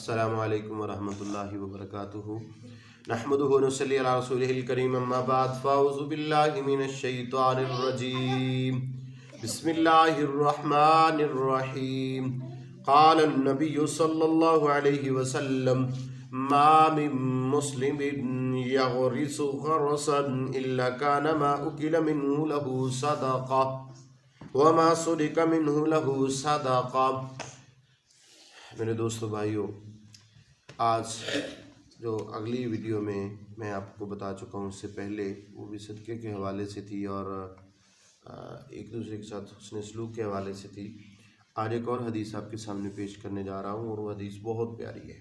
अस्सलामु अलैकुम वरहमतुल्लाहि वबरकातुहू। नहमदुहु व नुसल्ली अला रसूलिहिल करीम, अम्मा बाद, फ़अऊज़ु बिल्लाहि मिनश शैतानिर रजीम। बिस्मिल्लाहिर रहमानिर रहीम। क़ाल नबिय्यु सल्लल्लाहु अलैहि वसल्लम, मा मिन मुस्लिमिन यग़रिसु ग़रसन इल्ला कान मा उकिल मिन्हु लहू सदक़ा व मा सुदिक़ मिन्हु लहू सदक़ा। मेरे दोस्तों भाइयों, आज जो अगली वीडियो में मैं आपको बता चुका हूँ, उससे पहले वो भी सदक़े के हवाले से थी और एक दूसरे के साथ हुस्न सलूक के हवाले से थी। आज एक और हदीस आपके सामने पेश करने जा रहा हूँ और वो हदीस बहुत प्यारी है।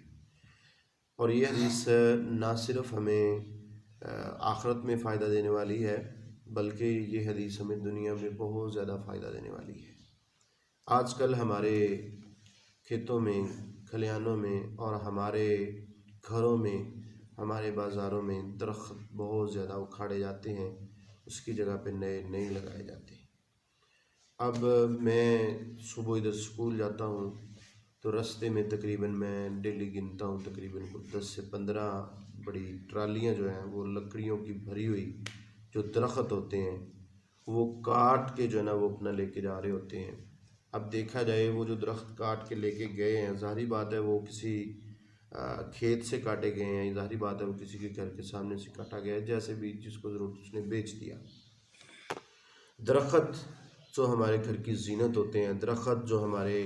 और ये हदीस ना सिर्फ हमें आखिरत में फ़ायदा देने वाली है, बल्कि ये हदीस हमें दुनिया में बहुत ज़्यादा फ़ायदा देने वाली है। आजकल हमारे खेतों में, खलिहानों में और हमारे घरों में, हमारे बाज़ारों में दरख्त बहुत ज़्यादा उखाड़े जाते हैं, उसकी जगह पे नए नए लगाए जाते हैं। अब मैं सुबह इधर स्कूल जाता हूँ तो रास्ते में तकरीबन मैं डेली गिनता हूँ तकरीबन 10 से 15 बड़ी ट्रालियाँ जो हैं वो लकड़ियों की भरी हुई जो दरख्त होते हैं वो काट के जो है ना वो अपना लेके जा रहे होते हैं। अब देखा जाए वो जो दरख्त काट के लेके गए हैं, ज़ाहिरी बात है वो किसी खेत से काटे गए हैं, ज़ाहिरी बात है वो किसी के घर के सामने से काटा गया है, जैसे भी जिसको ज़रूरत उसने बेच दिया। दरख्त जो हमारे घर की जीनत होते हैं, दरख्त जो हमारे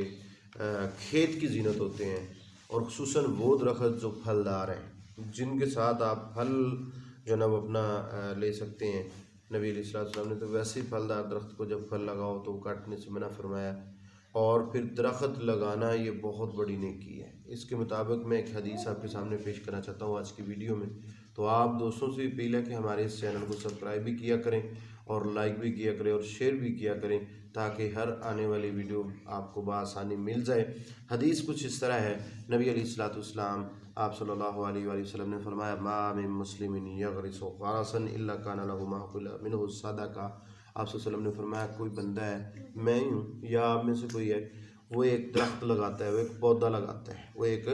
खेत की जीनत होते हैं, और खुसूसन वो दरख्त जो फलदार हैं, जिनके साथ आप फल जो ना वो अपना ले सकते हैं। नबी अलैहिस्सलातु वस्सलाम ने तो वैसे ही फलदार दरख्त को जब फल लगाओ तो काटने से मना फरमाया। और फिर दरख्त लगाना ये बहुत बड़ी नेकी है। इसके मुताबिक मैं एक हदीस आपके सामने पेश करना चाहता हूँ आज की वीडियो में। तो आप दोस्तों से भी अपील है कि हमारे इस चैनल को सब्सक्राइब भी किया करें और लाइक भी किया करें और शेयर भी किया करें, ताकि हर आने वाली वीडियो आपको बआसानी मिल जाए। हदीस कुछ इस तरह है। नबी अलैहिस्सलातु वस्सलाम आप सल्लल्लाहु अलैहि वसल्लम ने फरमाया, मा मिन मुस्लिमिन यग़रिसु ग़रसन इल्ला कान लहू मा उकिला मिन्हु सदक़ा। आप सल्लल्लाहु अलैहि वसल्लम ने फरमाया, कोई बंदा है, मैं ही हूँ या आप में से कोई है, वो एक दरख्त लगाता है, वो एक पौधा लगाता है, वो एक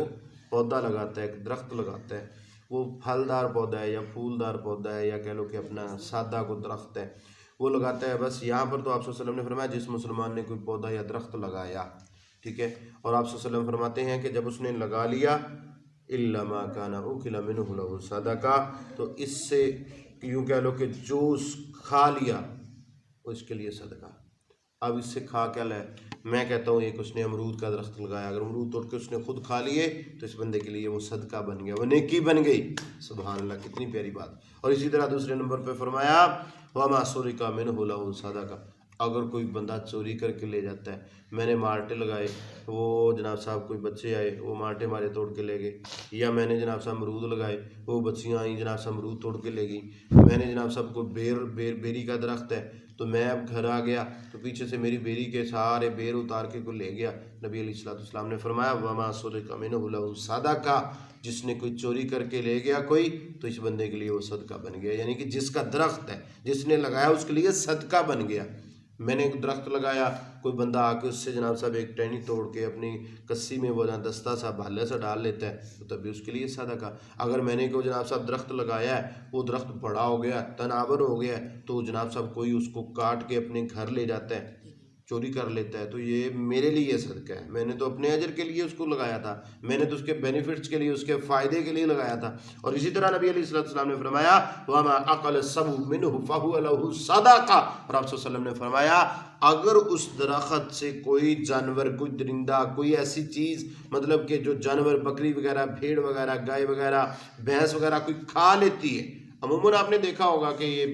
पौधा लगाता है, एक दरख्त लगाता है, वो फलदार पौधा है या फूलदार पौधा है या कह लो कि अपना सादा को दरख्त है, वो लगाता है। बस यहाँ पर तो आप सल्लल्लाहु अलैहि वसल्लम ने फरमाया जिस मुसलमान ने कोई पौधा या दरख्त लगाया, ठीक है। और आप सल्लल्लाहु अलैहि वसल्लम फरमाते हैं कि जब उसने लगा लिया, इल्ला मा काना उकिला मिन्हु लहू सदक़ा, तो इससे यूँ कह लो कि जो खा लिया उसके लिए सदका। अब इससे खा क्या लाए? मैं कहता हूँ एक उसने अमरूद का दरख्त लगाया, अगर अमरूद तोड़ के उसने खुद खा लिए तो इस बंदे के लिए वो सदका बन गया, वो नेकी बन गई। सुभान अल्लाह, कितनी प्यारी बात। और इसी तरह दूसरे नंबर पे फरमाया, वमा सुरिका मिन्हु लहू सदका, अगर कोई बंदा चोरी करके ले जाता है, मैंने मार्टे लगाए, वो जनाब साहब कोई बच्चे आए, वो मार्टे मारे तोड़ के ले गए, या मैंने जनाब साहब अमरूद लगाए, वो बच्चियाँ आई जनाब साहब अमरूद तोड़ के ले गई, मैंने जनाब साहब को बेरी का दरख्त है, तो मैं अब घर आ गया तो पीछे से मेरी बेरी के सारे बेर उतार के को ले गया। नबी अलैहिस्सलातु वस्सलाम ने फरमाया, वमा सुरिका मिन्हु लहू सदक़ा, जिसने कोई चोरी करके ले गया कोई, तो इस बंदे के लिए वो सदका बन गया। यानी कि जिसका दरख्त है, जिसने लगाया, उसके लिए सदका बन गया। मैंने एक दरख्त लगाया, कोई बंदा आके उससे जनाब साहब एक टहनी तोड़ के अपनी कस्सी में वो दस्ता सा भाले सा डाल लेता है, तो तभी उसके लिए सदका। अगर मैंने को जनाब साहब दरख्त लगाया है, वो दरख्त बड़ा हो गया, तनावर हो गया, तो जनाब साहब कोई उसको काट के अपने घर ले जाता है, चोरी कर लेता है, तो ये मेरे लिए सदका है। मैंने तो अपने अजर के लिए उसको लगाया था, मैंने तो उसके बेनिफिट्स के लिए, उसके फ़ायदे के लिए लगाया था। और इसी तरह नबी अलैहिस्सलातु वस्सलाम ने फरमाया, वमा अकल सबु मिन्हु फहुव लहू सदका, और आप सल्लल्लाहु अलैहि वसल्लम ने फरमाया, अगर उस दरख्त से कोई जानवर, कोई दरिंदा, कोई ऐसी चीज़, मतलब कि जो जानवर, बकरी वगैरह, भेड़ वगैरह, गाय वगैरह, भैंस वगैरह कोई खा लेती है। अमूमन आपने देखा होगा कि ये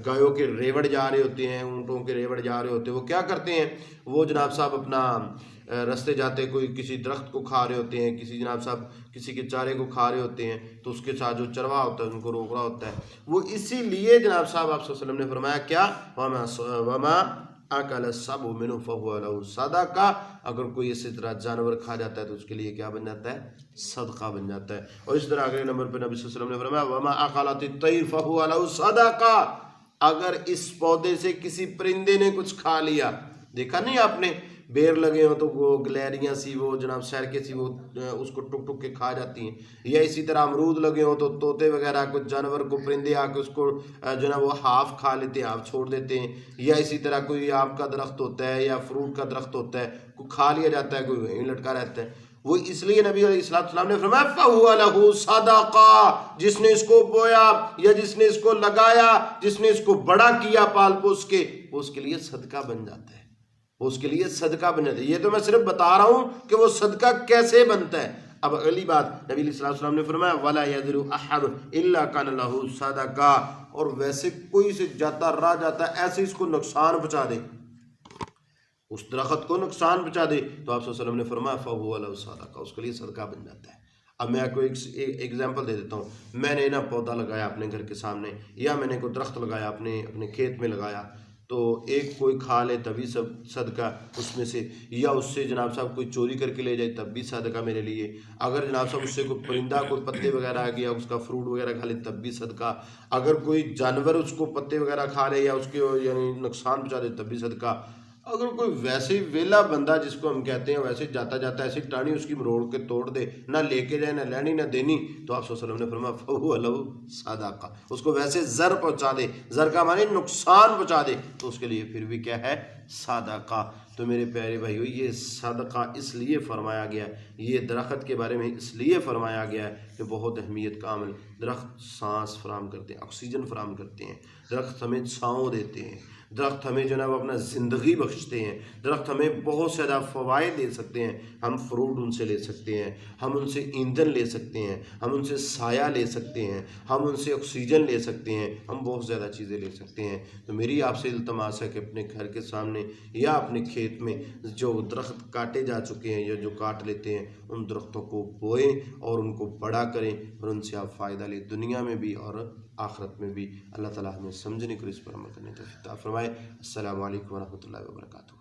गायों के रेवड़ जा रहे होते हैं, ऊँटों के रेवड़ जा रहे होते हैं, वो क्या करते हैं, वो जनाब साहब अपना रास्ते जाते कोई किसी दरख्त को खा रहे होते हैं, किसी जनाब साहब किसी के चारे को खा रहे होते हैं, तो उसके साथ जो चरवा होता है उनको रोक रहा होता है। वो इसीलिए जनाब साहब आप सल्लल्लाहु अलैहि वसल्लम ने फरमाया क्या, वमा अकल सबु मिन्हु फहुव लहू सदका, अगर कोई इसी तरह जानवर खा जाता है तो उसके लिए क्या बन जाता है, सदका बन जाता है। और इस तरह अगले नंबर पर नबी सल्लल्लाहु अलैहि वसल्लम ने फरमाया, वमा अकलत तैर फहुव लहू सदका, अगर इस पौधे से किसी परिंदे ने कुछ खा लिया, देखा नहीं आपने, बेर लगे हों तो वो गिलहरियाँ सी वो जनाब सैरके सी वो उसको टुक टुक के खा जाती हैं, या इसी तरह अमरूद लगे हों तो तोते वगैरह कुछ जानवर को परिंदे आके उसको जो ना वो हाफ खा लेते हैं, हाफ छोड़ देते हैं, या इसी तरह कोई आम का दरख्त होता है या फ्रूट का दरख्त होता है, कोई खा लिया जाता है, कोई वहीं लटका रहता है। वो इसलिए नबी अलैहिस्सलाम ने फरमाया फहुवा लहू सदका, जिसने इसको बोया या जिसने इसको लगाया, जिसने इसको बड़ा किया पाल पोस के, वो उसके लिए सदका बन जाता है, वो उसके लिए सदका बन जाता है। ये तो मैं सिर्फ बता रहा हूं कि वो सदका कैसे बनता है। अब अगली बात नबी अलैहि सल्लम ने फरमाया वला यज़रु अहद इल्ला कान लहू सदका, और वैसे कोई से जाता रह जाता है ऐसे इसको नुकसान पहुंचा दे, उस दरख्त को नुकसान पहुंचा दे, तो आप सल्लल्लाहु अलैहि वसल्लम ने फरमाया फहुवा लहू सदका, उसके लिए सदका बन जाता है। अब मैं आपको एक एग्जाम्पल दे देता हूँ। मैंने ना पौधा लगाया अपने घर के सामने, या मैंने कोई दरख्त लगाया अपने खेत में लगाया, तो एक कोई खा ले तभी सब सदका उसमें से, या उससे जनाब साहब कोई चोरी करके ले जाए तब भी सदका मेरे लिए, अगर जनाब साहब उससे कोई परिंदा कोई पत्ते वगैरह आ गया उसका फ्रूट वगैरह खा ले तब भी सदका, अगर कोई जानवर उसको पत्ते वगैरह खा ले या उसके यानी नुकसान पहुँचा दे तब भी सदका, अगर कोई वैसे ही वेला बंदा जिसको हम कहते हैं वैसे जाता जाता ऐसी टाणी उसकी मरोड़ के तोड़ दे, ना लेके जाए ना लेनी ना देनी, तो आप सल्लल्लाहु अलैहि वसल्लम ने फरमाया फहुवा लहू सदका, उसको वैसे जर पहुंचा दे, जर का माने नुकसान पहुंचा दे, तो उसके लिए फिर भी क्या है सदका। तो मेरे प्यारे भाइयों ये सदका इसलिए फरमाया गया, ये दरख्त के बारे में इसलिए फरमाया गया है कि बहुत अहमियत का अमल, दरख्त सांस फराम करते हैं, ऑक्सीजन फराम करते हैं, दरख्त हमें छाँव देते हैं, दरख्त हमें जो है वो अपना ज़िंदगी बख्शते हैं, दरख्त हमें बहुत ज़्यादा फ़वाइद दे सकते हैं, हम फ्रूट उनसे ले सकते हैं, हम उनसे ईंधन ले सकते हैं, हम उनसे साया ले सकते हैं, हम उनसे ऑक्सीजन ले सकते हैं, हम बहुत ज़्यादा चीज़ें ले सकते हैं। तो मेरी आपसे इल्तमास है कि अपने घर के सामने या अपने खेत में जो दरख्त काटे जा चुके हैं या जो काट लेते हैं उन दरख्तों को बोएं और उनको बड़ा करें और उनसे आप फ़ायदा लें, दुनिया में भी और आखिरत में भी। अल्लाह ताला हमें समझने को इस पर अमल करने की तौफीक अता फरमाए। अस्सलामु अलैकुम व रहमतुल्लाहि व बरकातुहू।